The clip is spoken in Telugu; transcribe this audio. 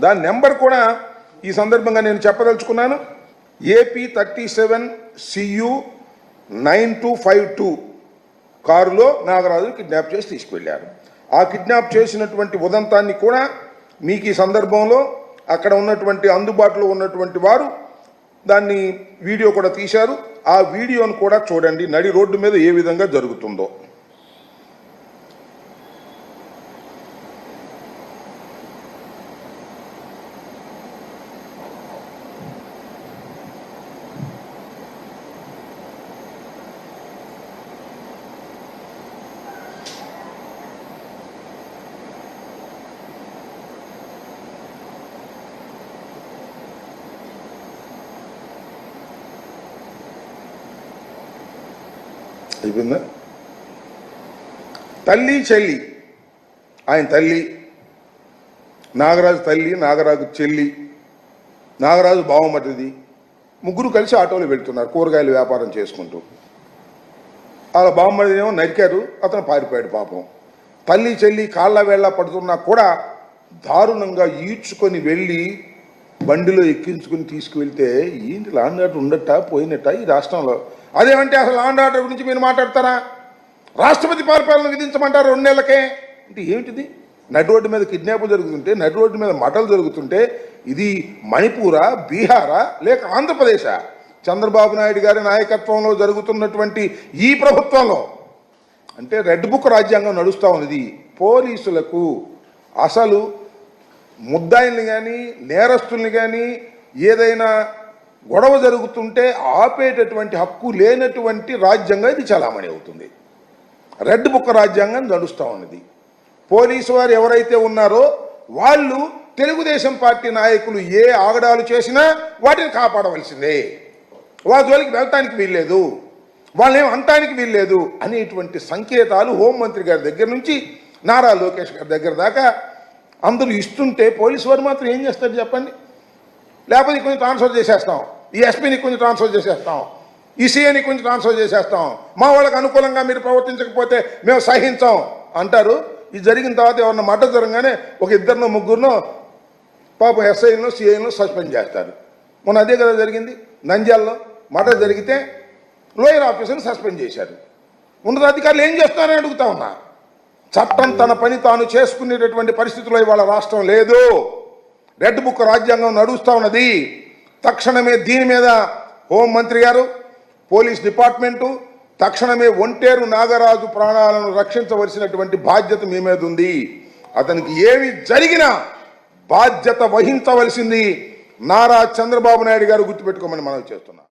దాని నెంబర్ కూడా ఈ సందర్భంగా నేను చెప్పదలుచుకున్నాను. AP 37 CU 9252 కారులో నాగరాజు కిడ్నాప్ చేసి తీసుకువెళ్ళారు. ఆ కిడ్నాప్ చేసినటువంటి ఉదంతాన్ని కూడా మీకు ఈ సందర్భంలో అక్కడ ఉన్నటువంటి అందుబాటులో ఉన్నటువంటి వారు దాన్ని వీడియో కూడా తీశారు. ఆ వీడియోను కూడా చూడండి, నడి రోడ్డు మీద ఏ విధంగా జరుగుతుందో. అయిపోయిందా? తల్లి చెల్లి, ఆయన తల్లి నాగరాజు, తల్లి నాగరాజు చెల్లి, నాగరాజు బావమటిది, ముగ్గురు కలిసి ఆటోలో వెళ్తున్నారు కూరగాయల వ్యాపారం చేసుకుంటూ. అలా బావమటిదేమో నరికారు, అతను పారిపోయాడు పాపం. తల్లి చెల్లి కాళ్ళ వేళ్ళ పడుతున్నా కూడా దారుణంగా ఈడ్చుకొని వెళ్ళి బండిలో ఎక్కించుకుని తీసుకువెళ్తే ఏంటి లా అండ్ ఆర్డర్ ఉండట పోయినట్ట ఈ రాష్ట్రంలో? అదేమంటే అసలు లా అండ్ ఆర్డర్ గురించి మీరు మాట్లాడతారా? రాష్ట్రపతి పరిపాలన విధించమంటారు 2 నెలలకే అంటే ఏమిటిది? నడి రోడ్డు మీద కిడ్నాపులు జరుగుతుంటే, నడి రోడ్డు మీద మటలు జరుగుతుంటే ఇది మణిపూరా, బీహారా, లేక ఆంధ్రప్రదేశా? చంద్రబాబు నాయుడు గారి నాయకత్వంలో జరుగుతున్నటువంటి ఈ ప్రభుత్వంలో అంటే రెడ్ బుక్ రాజ్యాంగం నడుస్తూ ఉన్నది. పోలీసులకు అసలు ముద్దాయిల్ని కానీ నేరస్తుల్ని కానీ ఏదైనా గొడవ జరుగుతుంటే ఆపేటటువంటి హక్కు లేనటువంటి రాజ్యాంగం ఇది చలామణి అవుతుంది. రెడ్ బుక్ రాజ్యాంగం నడుస్తూ ఉన్నది. పోలీసు వారు ఎవరైతే ఉన్నారో వాళ్ళు తెలుగుదేశం పార్టీ నాయకులు ఏ ఆగడాలు చేసినా వాటిని కాపాడవలసిందే. వాళ్ళ జోలికి వెళ్ళటానికి వీల్లేదు, వాళ్ళేం అనటానికి వీల్లేదు అనేటువంటి సంకేతాలు హోంమంత్రి గారి దగ్గర నుంచి నారా లోకేష్ గారి దగ్గర దాకా అందరూ ఇస్తుంటే పోలీసు వారు మాత్రం ఏం చేస్తారు చెప్పండి? లేకపోతే కొంచెం ట్రాన్స్ఫర్ చేసేస్తాం, ఈ ఎస్పీని కొంచెం ట్రాన్స్ఫర్ చేసేస్తాం, ఈ సీఏని కొంచెం ట్రాన్స్ఫర్ చేసేస్తాం, మా వాళ్ళకి అనుకూలంగా మీరు ప్రవర్తించకపోతే మేము సహించాం అంటారు. ఇది జరిగిన తర్వాత ఎవరన్నా మర్డర్ జరగగానే ఒక 2 3 పాపం ఎస్ఐలను సిఐలను సస్పెండ్ చేస్తారు. మొన్న అదే కదా జరిగింది నంద్యాలలో. మర్డర్ జరిగితే లోయర్ ఆఫీసర్ని సస్పెండ్ చేశారు. ఉన్నతాధికారులు ఏం చేస్తున్నారని అడుగుతా ఉన్నా. చట్టం తన పని తాను చేసుకునేటటువంటి పరిస్థితుల్లో ఇవాళ రాష్ట్రం లేదు. రెడ్ బుక్ రాజ్యాంగం నడుస్తూ ఉన్నది. తక్షణమే దీని మీద హోంమంత్రి గారు, పోలీస్ డిపార్ట్మెంటు తక్షణమే ఒంటేరు నాగరాజు ప్రాణాలను రక్షించవలసినటువంటి బాధ్యత మీ మీద ఉంది. అతనికి ఏమి జరిగినా బాధ్యత వహించవలసింది నారా చంద్రబాబు నాయుడు గారు గుర్తుపెట్టుకోమని మనవి చేస్తున్నాం.